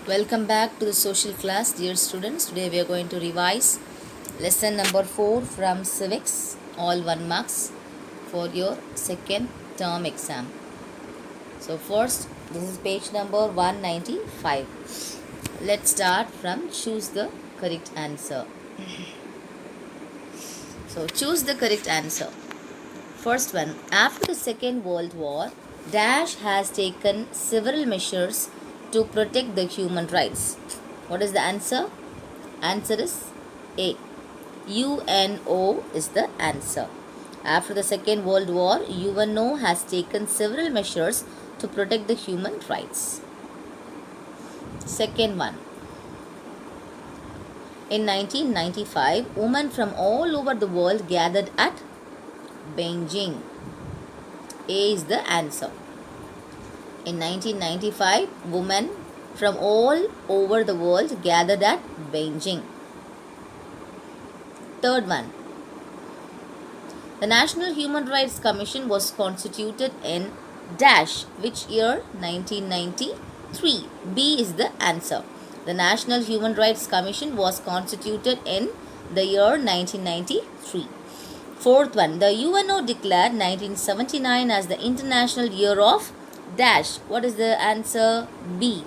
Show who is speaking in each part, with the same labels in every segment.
Speaker 1: Welcome back to the social class, dear students. Today we are going to revise lesson number 4 from civics, all 1 marks for your second term exam. So first, this is page number 195. Let's start from choose the correct answer. So choose the correct answer. First one, after the Second World War, Dash has taken several measures to protect the human rights. What is the answer? Answer is A. UNO is the answer. After the Second World War, UNO has taken several measures to protect the human rights. Second one. In 1995, women from all over the world gathered at Beijing. A is the answer. In 1995, women from all over the world gathered at Beijing. Third one. The National Human Rights Commission was constituted in dash which year? 1993. B is the answer. The National Human Rights Commission was constituted in the year 1993. Fourth one, the UNO declared 1979 as the International Year of dash. What is the answer? B.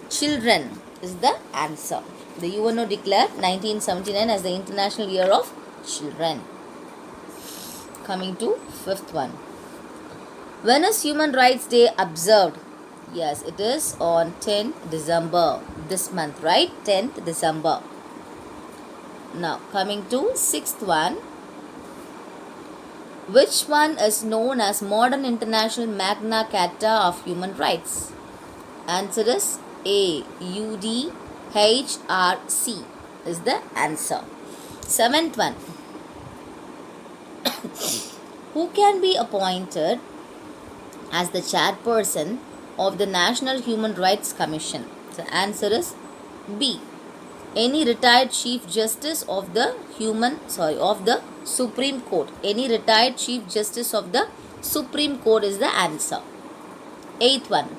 Speaker 1: Children is the answer. The UNO declared 1979 as the International Year of Children. Coming to fifth one. When is Human Rights Day observed? Yes, it is on 10th December. This month, right? 10th December. Now, coming to sixth one. Which one is known as Modern International Magna Carta of Human Rights? Answer is A. UDHRC is the answer. Seventh one. Who can be appointed as the chairperson of the National Human Rights Commission? The answer is B. Any retired Chief Justice of the Supreme Court. Any retired Chief Justice of the Supreme Court is the answer. Eighth one.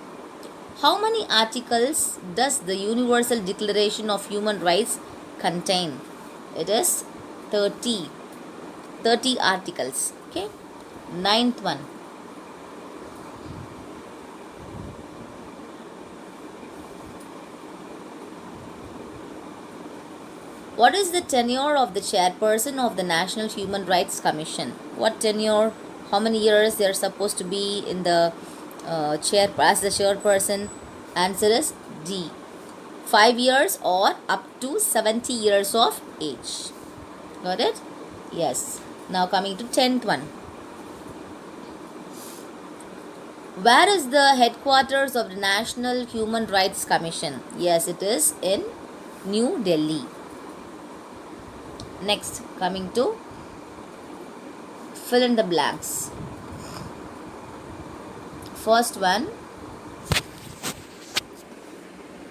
Speaker 1: How many articles does the Universal Declaration of Human Rights contain? It is 30. 30 articles. Okay. Ninth one. What is the tenure of the chairperson of the National Human Rights Commission? What tenure? How many years they are supposed to be in the chair as the chairperson? Answer is D. 5 years or up to 70 years of age. Got it? Yes. Now coming to 10th one. Where is the headquarters of the National Human Rights Commission? Yes, it is in New Delhi. Next, coming to fill in the blanks. First one.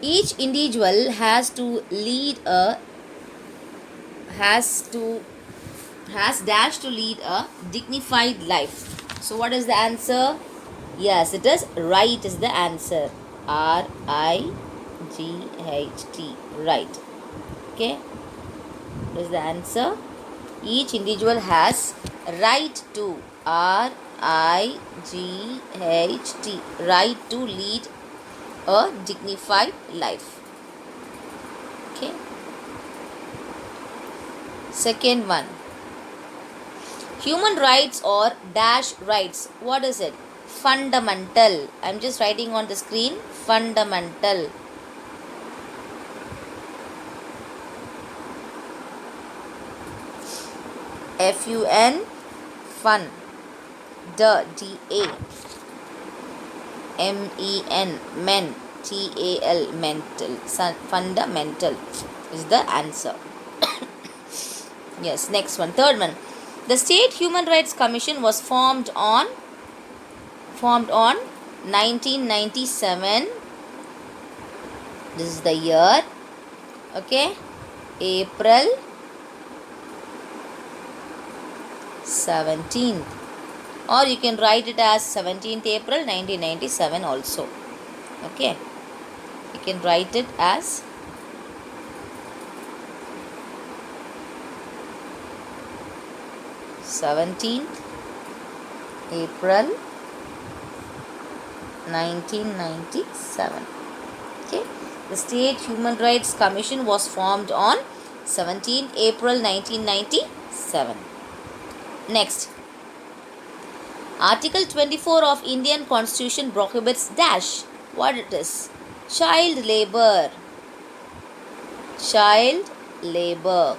Speaker 1: Each individual has dash to lead a dignified life. So what is the answer? Yes, it is right is the answer. RIGHT. Right. Okay. What is the answer? Each individual has right to RIGHT. Right to lead a dignified life. Okay. Second one. Human rights or dash rights. What is it? Fundamental. I'm just writing on the screen. Fundamental. FUN. Fun. DA. MEN. Men. TAL. Mental. Fundamental is the answer. Yes, next one. Third one. The State Human Rights Commission was formed on 1997. This is the year. Okay. April 17th. Or you can write it as 17th April 1997 also. Okay. You can write it as 17th April 1997. Okay, the State Human Rights Commission was formed on 17th April 1997. Next, Article 24 of Indian Constitution prohibits dash. What it is? Child labor. Child labor.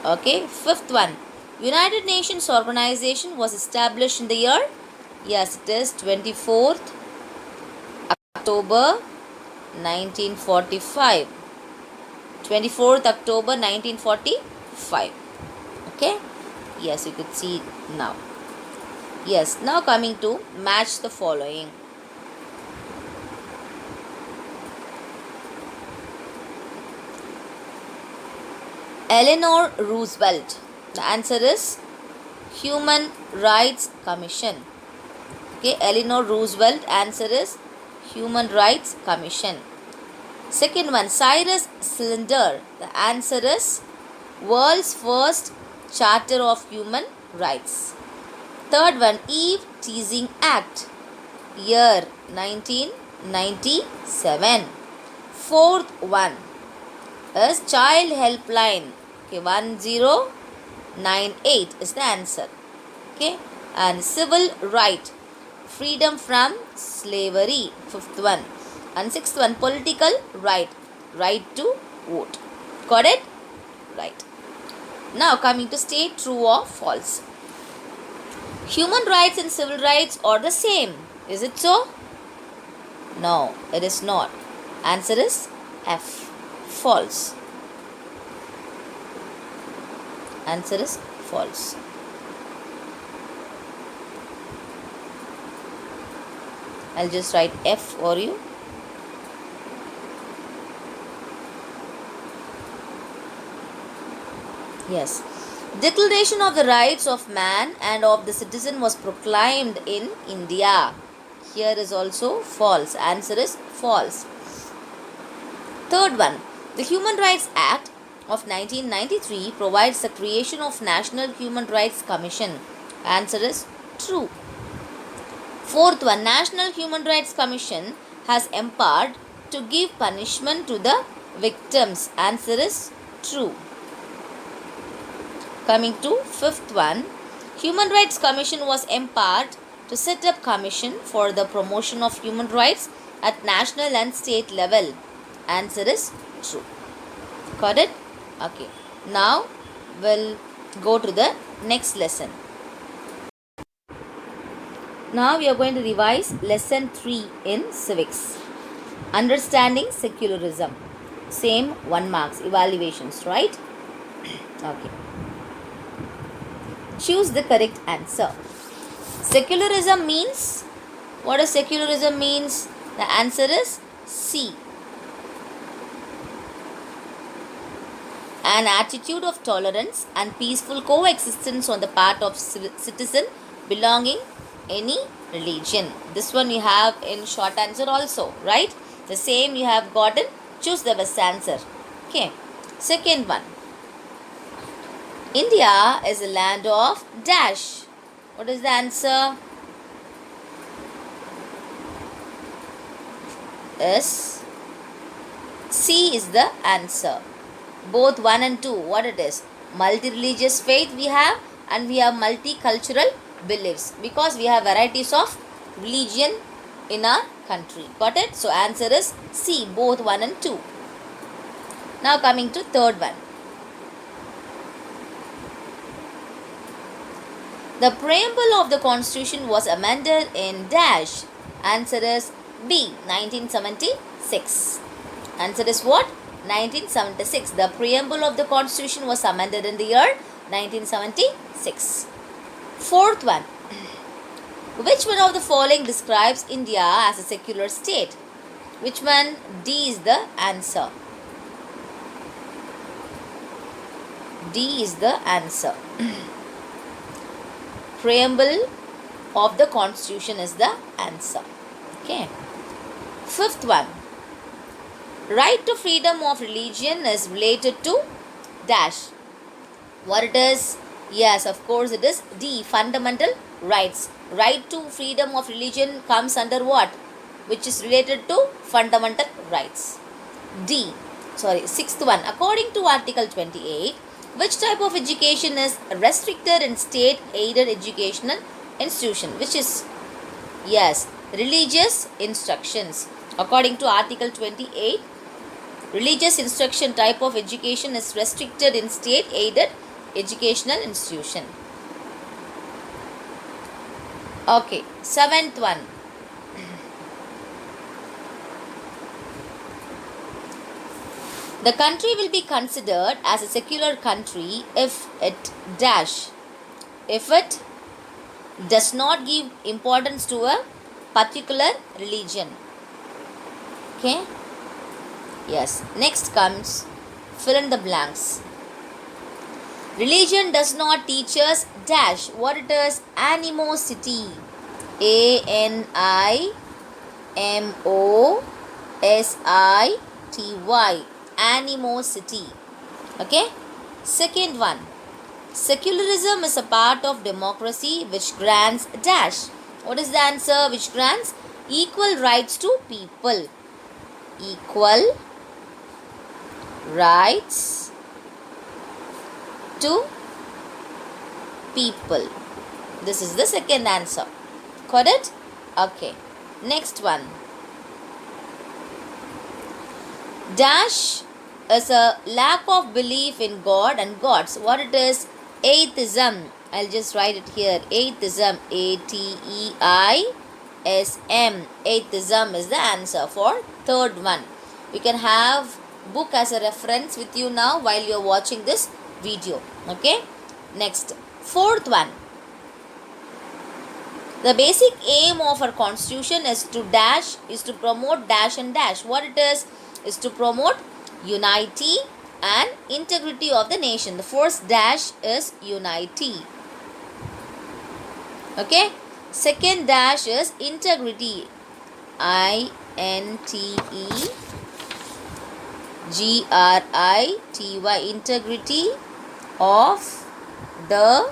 Speaker 1: Okay, fifth one. United Nations Organization was established in the year? Yes, it is 24th October 1945. 24th October 1945. Okay, yes, you could see now. Yes, now coming to match the following. Eleanor Roosevelt. The answer is Human Rights Commission. Okay, Eleanor Roosevelt. Answer is Human Rights Commission. Second one, Cyrus Cylinder. The answer is World's First Charter of Human Rights. Third one, Eve Teasing Act. Year 1997. Fourth one is Child Helpline. Okay, 1098 is the answer. Okay, and civil right, freedom from slavery, fifth one. And sixth one, political right, right to vote. Got it? Right. Now coming to state true or false. Human rights and civil rights are the same. Is it so? No, it is not. Answer is F. False. Answer is false. I'll just write F for you. Yes. Declaration of the Rights of Man and of the Citizen was proclaimed in India. Here is also false. Answer is false. Third one, the Human Rights Act of 1993 provides the creation of National Human Rights Commission. Answer is true. Fourth one, National Human Rights Commission has empowered to give punishment to the victims. Answer is true. Coming to fifth one, Human Rights Commission was empowered to set up commission for the promotion of human rights at national and state level. Answer is true. Got it? Okay. Now we'll go to the next lesson. Now we are going to revise lesson 3 in civics. Understanding secularism. Same 1 marks evaluations, right? Okay. Choose the correct answer. Secularism means, what does secularism means? The answer is C. An attitude of tolerance and peaceful coexistence on the part of citizen belonging any religion. This one you have in short answer also, right? The same you have gotten. Choose the best answer. Okay. Second one. India is a land of dash. What is the answer? Yes. C is the answer. Both 1 and 2. What it is? Multi-religious faith we have, and we have multicultural beliefs, because we have varieties of religion in our country. Got it? So answer is C, both 1 and 2. Now coming to third one. The preamble of the Constitution was amended in dash. Answer is B, 1976. Answer is what? 1976. The preamble of the Constitution was amended in the year 1976. Fourth one. Which one of the following describes India as a secular state? Which one? D is the answer. D is the answer. Preamble of the Constitution is the answer. Okay. Fifth one, right to freedom of religion is related to dash. What it is? Yes, of course it is D, fundamental rights. Right to freedom of religion comes under what? Which is related to fundamental rights. D. Sorry, sixth one. According to Article 28, which type of education is restricted in state aided educational institution? Which is, yes, religious instructions. According to Article 28, religious instruction type of education is restricted in state aided educational institution. Okay, seventh one. The country will be considered as a secular country if it dash. If it does not give importance to a particular religion. Okay. Yes. Next comes fill in the blanks. Religion does not teach us dash. What it is? Animosity. ANIMOSITY. Animosity. Okay. Second one. Secularism is a part of democracy which grants dash. What is the answer? Which grants equal rights to people. Equal rights to people. This is the second answer. Got it? Okay. Next one. Dash is a lack of belief in God and gods. What it is? Atheism. I'll just write it here. Atheism. ATEISM. Atheism is the answer for third one. You can have book as a reference with you now while you're watching this video. Okay. Next. Fourth one. The basic aim of our constitution is to promote dash and dash. What it is to promote unity and integrity of the nation. The first dash is unity. Okay. Second dash is integrity. INTEGRITY. Integrity of the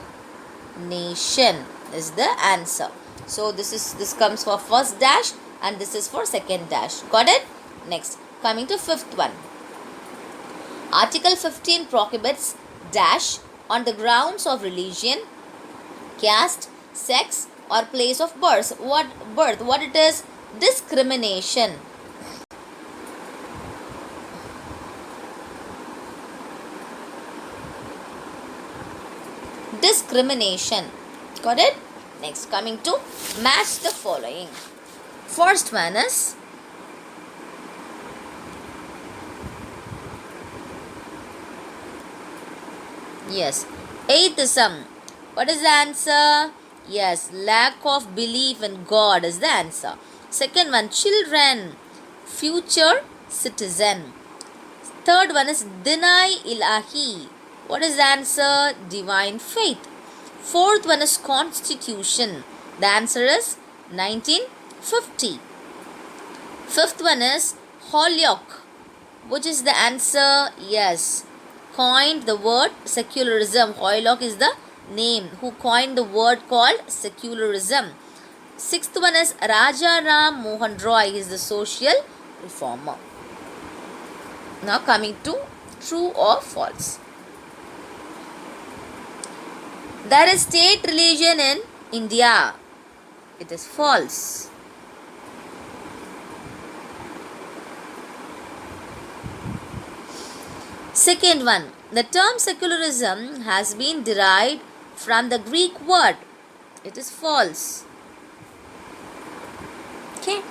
Speaker 1: nation is the answer. So this comes for first dash and this is for second dash. Got it? Next, coming to fifth one. Article 15 prohibits dash on the grounds of religion, caste, sex or place of birth. What it is? Discrimination. Discrimination. Got it? Next, coming to match the following. First one is yes, atheism. What is the answer? Yes, lack of belief in God is the answer. Second one, children, future citizen. Third one is deny ilahi. What is the answer? Divine faith. Fourth one is constitution. The answer is 1950. Fifth one is Holyoake. Which is the answer? Yes, coined the word secularism. Holyoake is the name who coined the word called secularism. Sixth one is Raja Ram Mohan Roy. He is the social reformer. Now coming to true or false. There is state religion in India. It is false. Second one, the term secularism has been derived from the Greek word. It is false. Okay.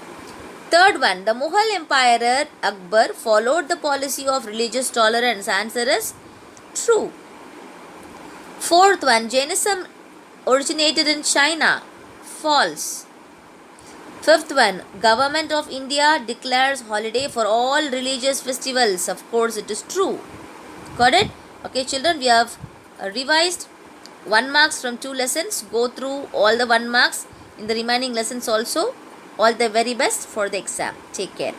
Speaker 1: Third one, the Mughal Emperor Akbar followed the policy of religious tolerance. Answer is true. Fourth one, Jainism originated in China. False. Fifth one, Government of India declares holiday for all religious festivals. Of course, it is true. Got it? Okay, children, we have revised 1 marks from 2 lessons. Go through all the 1 marks in the remaining lessons also. All the very best for the exam. Take care.